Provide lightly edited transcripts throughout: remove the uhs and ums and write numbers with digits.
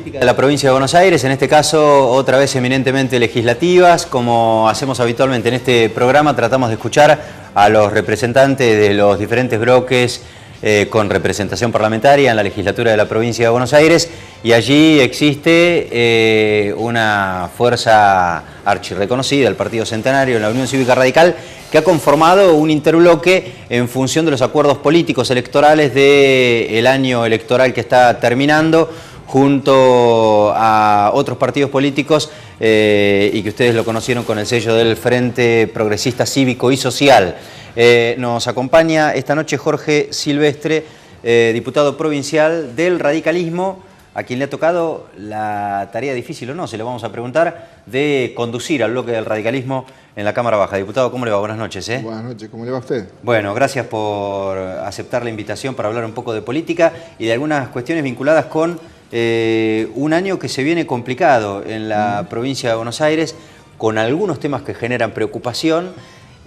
políticas de la provincia de Buenos Aires, en este caso otra vez eminentemente legislativas. Como hacemos habitualmente en este programa, tratamos de escuchar a los representantes de los diferentes bloques con representación parlamentaria en la legislatura de la provincia de Buenos Aires, y allí existe una fuerza archirreconocida, el Partido Centenario, la Unión Cívica Radical, que ha conformado un interbloque en función de los acuerdos políticos electorales del año electoral que está terminando, junto a otros partidos políticos y que ustedes lo conocieron con el sello del Frente Progresista Cívico y Social. Nos acompaña esta noche Jorge Silvestre, diputado provincial del radicalismo, a quien le ha tocado la tarea difícil, o no, se lo vamos a preguntar, de conducir al bloque del radicalismo en la Cámara Baja. Diputado, ¿cómo le va? Buenas noches. Buenas noches, ¿cómo le va a usted? Bueno, gracias por aceptar la invitación para hablar un poco de política y de algunas cuestiones vinculadas con un año que se viene complicado en la provincia de Buenos Aires, con algunos temas que generan preocupación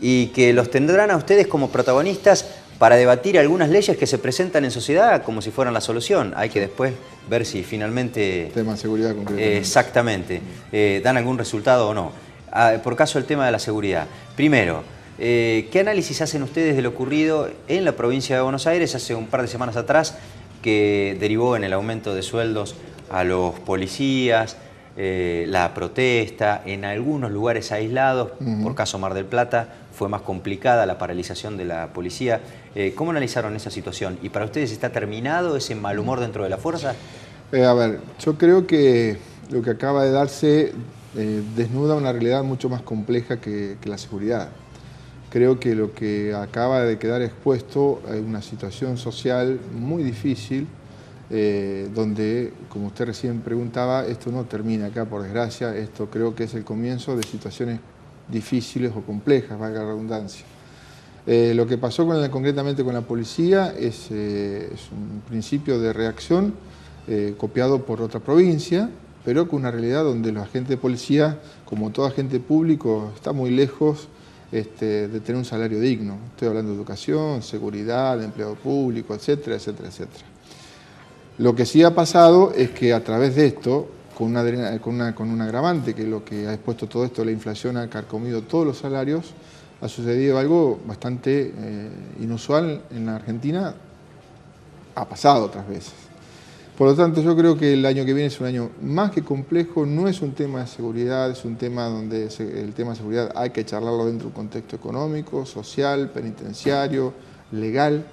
y que los tendrán a ustedes como protagonistas para debatir algunas leyes que se presentan en sociedad como si fueran la solución. Hay que después ver si finalmente... Tema de seguridad concretamente. Exactamente. Dan algún resultado o no. Por caso el tema de la seguridad. Primero, ¿qué análisis hacen ustedes de lo ocurrido en la provincia de Buenos Aires hace un par de semanas atrás, que derivó en el aumento de sueldos a los policías, la protesta, en algunos lugares aislados, por caso Mar del Plata, fue más complicada la paralización de la policía? ¿Cómo analizaron esa situación? ¿Y para ustedes está terminado ese mal humor dentro de la fuerza? A ver, yo creo que lo que acaba de darse desnuda una realidad mucho más compleja que la seguridad. Creo que lo que acaba de quedar expuesto es una situación social muy difícil, donde, como usted recién preguntaba, esto no termina acá, por desgracia. Esto creo que es el comienzo de situaciones difíciles o complejas, valga la redundancia. Lo que pasó concretamente con la policía es un principio de reacción copiado por otra provincia, pero con una realidad donde los agentes de policía, como todo agente público, está muy lejos de tener un salario digno. Estoy hablando de educación, seguridad, de empleo público, etcétera, etcétera, etcétera. Lo que sí ha pasado es que a través de esto, con un agravante, que es lo que ha expuesto todo esto, la inflación ha carcomido todos los salarios, ha sucedido algo bastante inusual en la Argentina, ha pasado otras veces. Por lo tanto, yo creo que el año que viene es un año más que complejo, no es un tema de seguridad, es un tema donde el tema de seguridad hay que charlarlo dentro de un contexto económico, social, penitenciario, legal,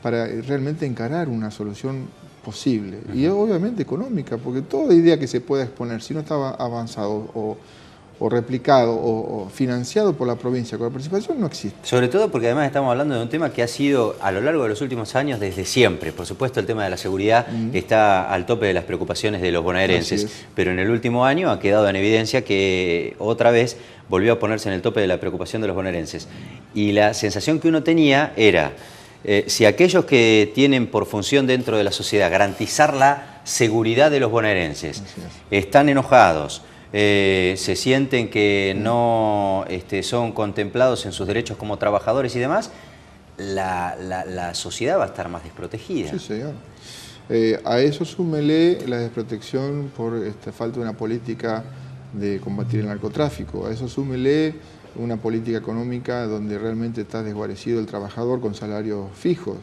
para realmente encarar una solución posible. Y obviamente económica, porque toda idea que se pueda exponer, si no estaba avanzado o replicado o financiado por la provincia con la participación, no existe. Sobre todo porque además estamos hablando de un tema que ha sido a lo largo de los últimos años desde siempre. Por supuesto, el tema de la seguridad está al tope de las preocupaciones de los bonaerenses, pero en el último año ha quedado en evidencia que otra vez volvió a ponerse en el tope de la preocupación de los bonaerenses. Y la sensación que uno tenía era, si aquellos que tienen por función dentro de la sociedad garantizar la seguridad de los bonaerenses están enojados, se sienten que no son contemplados en sus derechos como trabajadores y demás, la sociedad va a estar más desprotegida. Sí, señor. A eso súmele la desprotección por falta de una política de combatir el narcotráfico. A eso súmele una política económica donde realmente está desguarecido el trabajador con salarios fijos.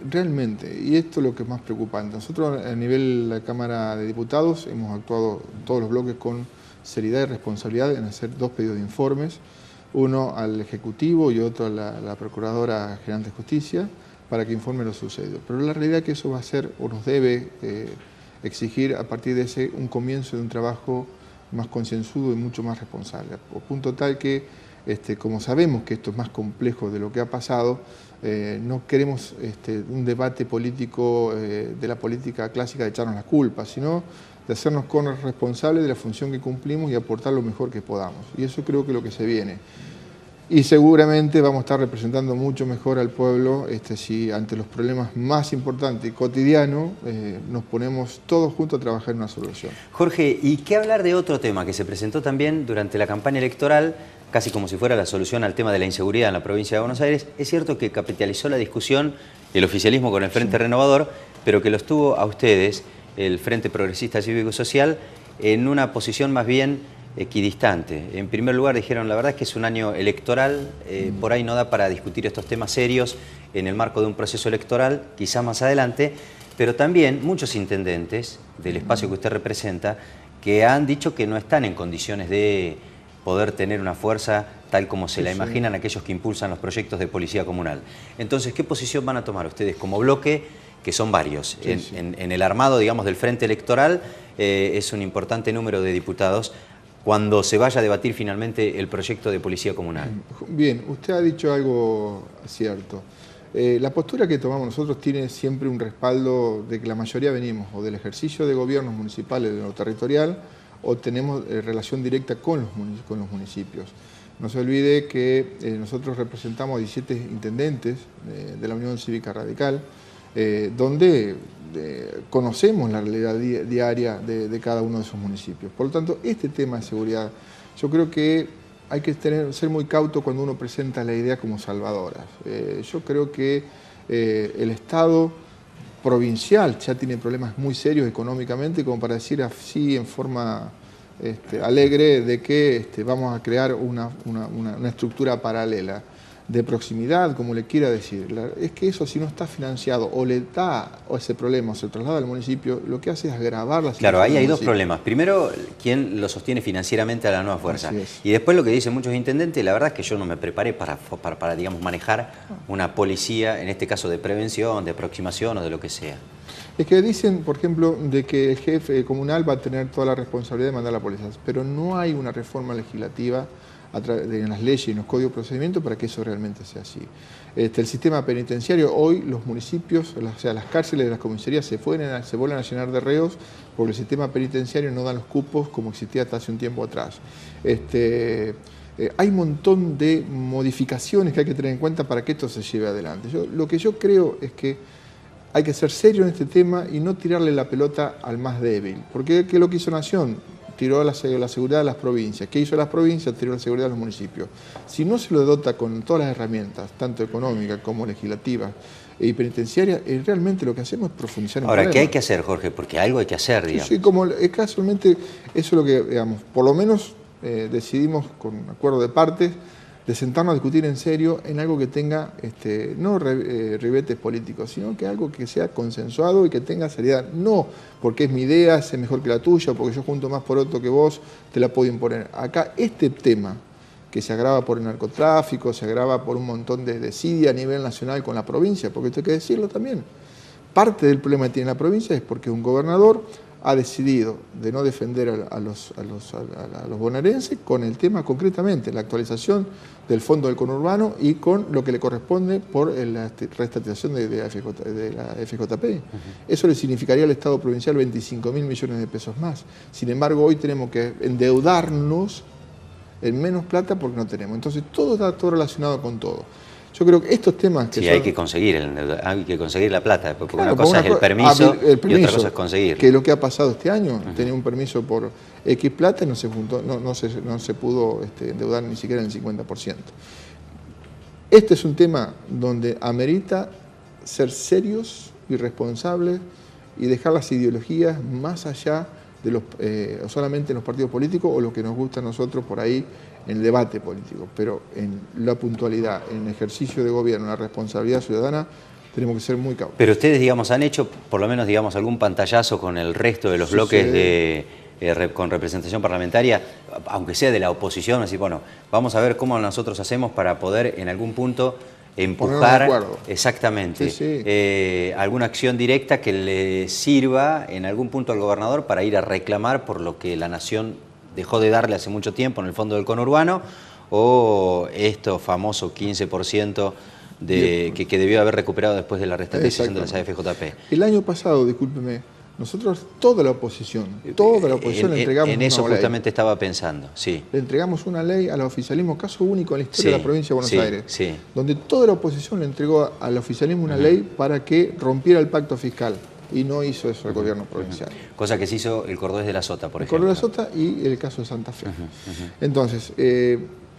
Realmente, y esto es lo que es más preocupante. Nosotros a nivel de la Cámara de Diputados hemos actuado todos los bloques con seriedad y responsabilidad en hacer dos pedidos de informes, uno al Ejecutivo y otro a la Procuradora General de Justicia, para que informe lo sucedido. Pero la realidad es que eso va a ser o nos debe exigir a partir de ese un comienzo de un trabajo más concienzudo y mucho más responsable, a punto tal que, como sabemos que esto es más complejo de lo que ha pasado, no queremos un debate político de la política clásica de echarnos la culpa, sino de hacernos responsables de la función que cumplimos y aportar lo mejor que podamos. Y eso creo que es lo que se viene. Y seguramente vamos a estar representando mucho mejor al pueblo si ante los problemas más importantes y cotidianos nos ponemos todos juntos a trabajar en una solución. Jorge, ¿y qué hablar de otro tema que se presentó también durante la campaña electoral, casi como si fuera la solución al tema de la inseguridad en la provincia de Buenos Aires? Es cierto que capitalizó la discusión el oficialismo con el Frente Renovador, pero que los tuvo a ustedes el Frente Progresista Cívico y Social, en una posición más bien equidistante. En primer lugar dijeron, la verdad es que es un año electoral, por ahí no da para discutir estos temas serios en el marco de un proceso electoral, quizás más adelante, pero también muchos intendentes del espacio que usted representa que han dicho que no están en condiciones de poder tener una fuerza tal como se la imaginan aquellos que impulsan los proyectos de policía comunal. Entonces, ¿qué posición van a tomar ustedes como bloque, que son varios? En el armado, digamos, del frente electoral es un importante número de diputados cuando se vaya a debatir finalmente el proyecto de policía comunal. Bien, usted ha dicho algo cierto. La postura que tomamos nosotros tiene siempre un respaldo de que la mayoría venimos o del ejercicio de gobiernos municipales de lo territorial o tenemos relación directa con los municipios. No se olvide que nosotros representamos a 17 intendentes de la Unión Cívica Radical, donde conocemos la realidad diaria de cada uno de esos municipios. Por lo tanto, este tema de seguridad, yo creo que hay que ser muy cauto cuando uno presenta la idea como salvadora. Yo creo que el Estado provincial ya tiene problemas muy serios económicamente como para decir así en forma alegre de que vamos a crear una estructura paralela de proximidad, como le quiera decir. Es que eso, si no está financiado o le da ese problema o se traslada al municipio, lo que hace es agravar la situación. Claro, ahí hay dos problemas. Primero, ¿quién lo sostiene financieramente a la nueva fuerza? Y después lo que dicen muchos intendentes, la verdad es que yo no me preparé para digamos, manejar una policía, en este caso de prevención, de aproximación o de lo que sea. Es que dicen, por ejemplo, de que el jefe comunal va a tener toda la responsabilidad de mandar a la policía, pero no hay una reforma legislativa en las leyes y en los códigos de procedimiento para que eso realmente sea así. El sistema penitenciario, hoy los municipios, o sea, las cárceles de las comisarías se vuelven a llenar de reos porque el sistema penitenciario no da los cupos como existía hasta hace un tiempo atrás. Hay un montón de modificaciones que hay que tener en cuenta para que esto se lleve adelante. Lo que yo creo es que hay que ser serio en este tema y no tirarle la pelota al más débil. Porque ¿qué es lo que hizo Nación? Tiró la seguridad de las provincias. ¿Qué hizo las provincias? Tiró la seguridad de los municipios. Si no se lo dota con todas las herramientas, tanto económicas como legislativas y penitenciarias, realmente lo que hacemos es profundizar en el problema. Ahora, ¿qué hay que hacer, Jorge? Porque algo hay que hacer, digamos. Sí, como casualmente eso es lo que, digamos, por lo menos decidimos con un acuerdo de partes de sentarnos a discutir en serio en algo que tenga no ribetes políticos, sino que algo que sea consensuado y que tenga seriedad. No porque es mi idea, es mejor que la tuya, o porque yo junto más por otro que vos, te la puedo imponer. Acá este tema, que se agrava por el narcotráfico, se agrava por un montón de desidia a nivel nacional con la provincia, porque esto hay que decirlo también. Parte del problema que tiene la provincia es porque un gobernador ha decidido de no defender a los bonaerenses con el tema concretamente, la actualización del fondo del conurbano y con lo que le corresponde por la reestatización de la FJP. Eso le significaría al Estado provincial 25.000 millones de pesos más. Sin embargo, hoy tenemos que endeudarnos en menos plata porque no tenemos. Entonces, todo está todo relacionado con todo. Yo creo que estos temas que hay que conseguir la plata, porque claro, una cosa es el permiso y otra cosa es conseguir. Que es lo que ha pasado este año, tenía un permiso por X plata y no se pudo endeudar ni siquiera en el 50%. Este es un tema donde amerita ser serios y responsables y dejar las ideologías más allá de solamente en los partidos políticos o lo que nos gusta a nosotros por ahí en el debate político, pero en la puntualidad, en el ejercicio de gobierno, en la responsabilidad ciudadana, tenemos que ser muy cautos. Pero ustedes, digamos, han hecho por lo menos, digamos, algún pantallazo con el resto de los bloques con representación parlamentaria, aunque sea de la oposición, así, bueno, vamos a ver cómo nosotros hacemos para poder en algún punto empujar exactamente alguna acción directa que le sirva en algún punto al gobernador para ir a reclamar por lo que la nación dejó de darle hace mucho tiempo en el fondo del conurbano, o esto famoso 15% que debió haber recuperado después de la reestatización de la FJP. El año pasado, discúlpeme, nosotros toda la oposición le entregamos en eso justamente estaba pensando, sí. Le entregamos una ley al oficialismo, caso único en la historia de la provincia de Buenos Aires, donde toda la oposición le entregó al oficialismo una ley para que rompiera el pacto fiscal. Y no hizo eso el gobierno provincial. Cosa que se hizo el Cordobés de la Sota, por ejemplo. El Cordobés de la Sota y el caso de Santa Fe. Entonces,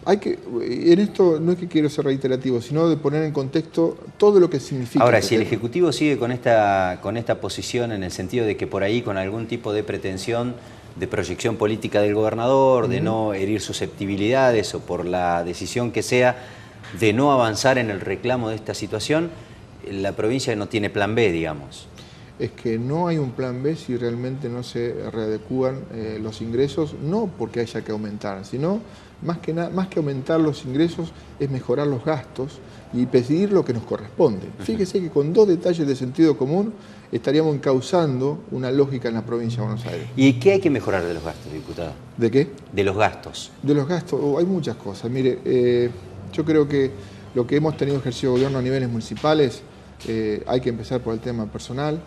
en esto no es que quiero ser reiterativo, sino de poner en contexto todo lo que significa. Ahora, si el Ejecutivo sigue con esta posición en el sentido de que por ahí con algún tipo de pretensión de proyección política del gobernador, de no herir susceptibilidades o por la decisión que sea, de no avanzar en el reclamo de esta situación, la provincia no tiene plan B, digamos. Es que no hay un plan B si realmente no se readecúan los ingresos, no porque haya que aumentar, sino más que aumentar los ingresos es mejorar los gastos y pedir lo que nos corresponde. Fíjese que con 2 detalles de sentido común estaríamos encauzando una lógica en la provincia de Buenos Aires. ¿Y qué hay que mejorar de los gastos, diputado? ¿De qué? De los gastos. De los gastos, hay muchas cosas. Mire, yo creo que lo que hemos tenido ejercicio de gobierno a niveles municipales, hay que empezar por el tema personal,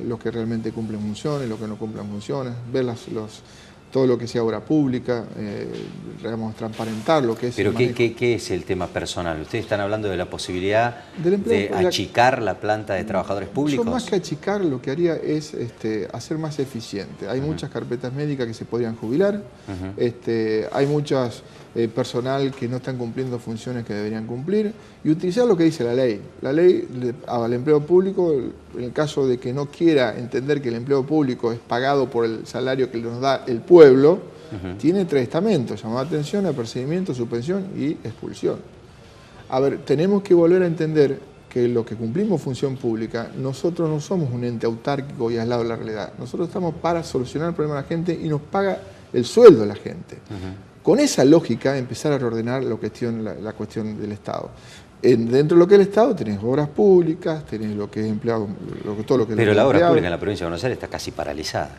los que realmente cumplen funciones, los que no cumplen funciones, ver todo lo que sea obra pública, digamos, transparentar lo que es... ¿Pero qué es el tema personal? ¿Ustedes están hablando de la posibilidad de achicar la planta de trabajadores públicos? Yo más que achicar lo que haría es hacer más eficiente. Hay muchas carpetas médicas que se podrían jubilar, hay muchas personal que no están cumpliendo funciones que deberían cumplir y utilizar lo que dice la ley. La ley al empleo público, en el caso de que no quiera entender que el empleo público es pagado por el salario que nos da el pueblo, tiene 3 estamentos: llamada de atención, apercibimiento, suspensión y expulsión. A ver, tenemos que volver a entender que los que cumplimos función pública, nosotros no somos un ente autárquico y aislado de la realidad. Nosotros estamos para solucionar el problema de la gente y nos paga el sueldo de la gente. Con esa lógica empezar a reordenar la cuestión del Estado. Dentro de lo que es el Estado tenés obras públicas, tenés lo que es empleado, todo lo que es... Pero la obra pública en la provincia de Buenos Aires está casi paralizada.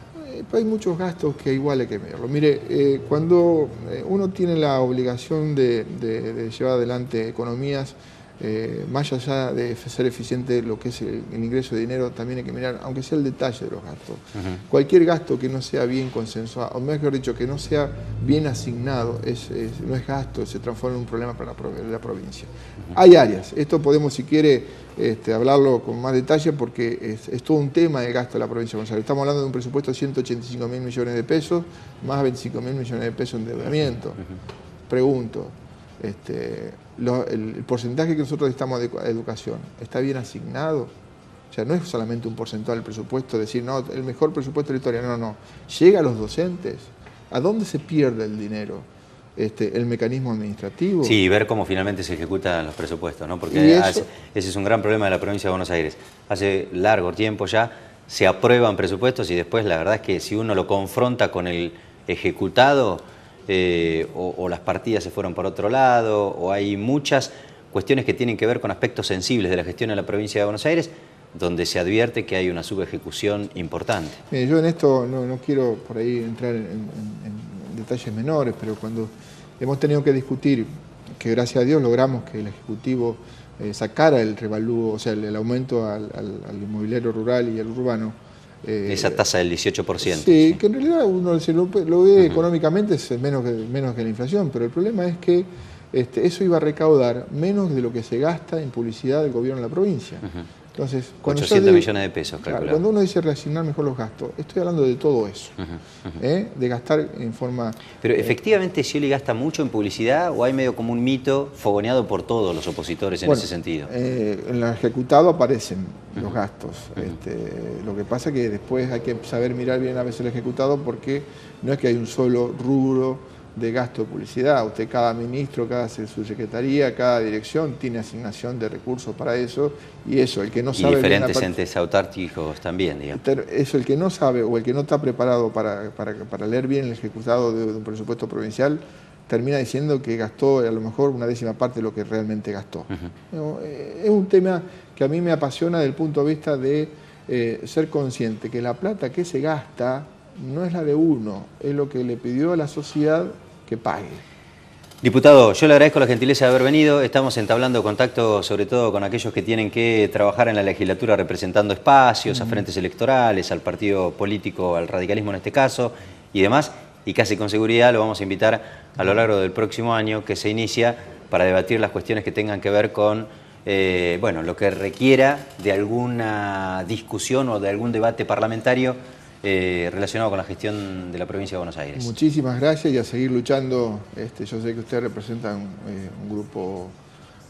Hay muchos gastos que igual hay que verlo. Mire, cuando uno tiene la obligación de llevar adelante economías, más allá de ser eficiente lo que es el ingreso de dinero, también hay que mirar, aunque sea el detalle de los gastos. Cualquier gasto que no sea bien consensuado, o mejor dicho, que no sea bien asignado, no es gasto, se transforma en un problema para la provincia. Hay áreas, esto podemos, si quiere, hablarlo con más detalle, porque es todo un tema del gasto de la provincia de Buenos Aires. Estamos hablando de un presupuesto de 185.000 millones de pesos, más 25.000 millones de pesos en endeudamiento. Pregunto, el porcentaje que nosotros necesitamos de educación, ¿está bien asignado? O sea, no es solamente un porcentaje del presupuesto, decir, no, el mejor presupuesto de la historia, no. ¿Llega a los docentes? ¿A dónde se pierde el dinero? El mecanismo administrativo. Sí, y ver cómo finalmente se ejecutan los presupuestos, ¿no? Porque ese es un gran problema de la provincia de Buenos Aires. Hace largo tiempo ya se aprueban presupuestos y después la verdad es que si uno lo confronta con el ejecutado, o las partidas se fueron por otro lado, o hay muchas cuestiones que tienen que ver con aspectos sensibles de la gestión en la provincia de Buenos Aires, donde se advierte que hay una subejecución importante. Yo en esto no quiero por ahí entrar en detalles menores, pero cuando hemos tenido que discutir, que gracias a Dios logramos que el Ejecutivo sacara el revalúo, o sea, el aumento al inmobiliario rural y al urbano, esa tasa del 18%. Sí, que en realidad uno lo ve económicamente, es menos que la inflación, pero el problema es que eso iba a recaudar menos de lo que se gasta en publicidad del gobierno de la provincia. Entonces, 800 millones de pesos, claro, cuando uno dice reasignar mejor los gastos, estoy hablando de todo eso, de gastar en forma... Pero efectivamente Scioli gasta mucho en publicidad, o hay medio como un mito fogoneado por todos los opositores en ese sentido. En el ejecutado aparecen los gastos. Lo que pasa es que después hay que saber mirar bien a veces el ejecutado, porque no es que hay un solo rubro de gasto de publicidad. Usted, cada ministro, cada subsecretaría, cada dirección tiene asignación de recursos para eso, y eso, el que no sabe... Y diferentes entes autárquicos también, digamos. Eso, el que no sabe o el que no está preparado para leer bien el ejecutado de un presupuesto provincial, termina diciendo que gastó a lo mejor una 10ª parte de lo que realmente gastó. Es un tema que a mí me apasiona desde el punto de vista de ser consciente que la plata que se gasta no es la de uno, es lo que le pidió a la sociedad que pague. Diputado, yo le agradezco la gentileza de haber venido. Estamos entablando contacto sobre todo con aquellos que tienen que trabajar en la legislatura representando espacios, a frentes electorales, al partido político, al radicalismo en este caso y demás. Y casi con seguridad lo vamos a invitar a lo largo del próximo año, que se inicia, para debatir las cuestiones que tengan que ver con lo que requiera de alguna discusión o de algún debate parlamentario relacionado con la gestión de la provincia de Buenos Aires. Muchísimas gracias y a seguir luchando. Yo sé que ustedes representan un grupo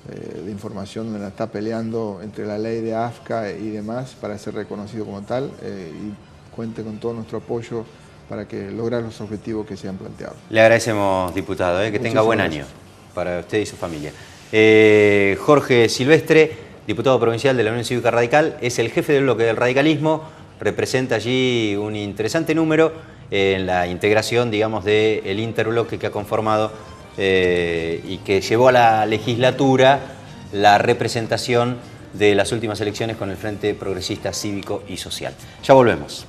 de información donde la está peleando entre la ley de AFCA y demás para ser reconocido como tal, y cuente con todo nuestro apoyo para que lograr los objetivos que se han planteado. Le agradecemos, diputado, que tenga buen año para usted y su familia. Jorge Silvestre, diputado provincial de la Unión Cívica Radical, es el jefe del bloque del radicalismo, representa allí un interesante número en la integración, digamos, del interbloque que ha conformado y que llevó a la legislatura la representación de las últimas elecciones con el Frente Progresista Cívico y Social. Ya volvemos.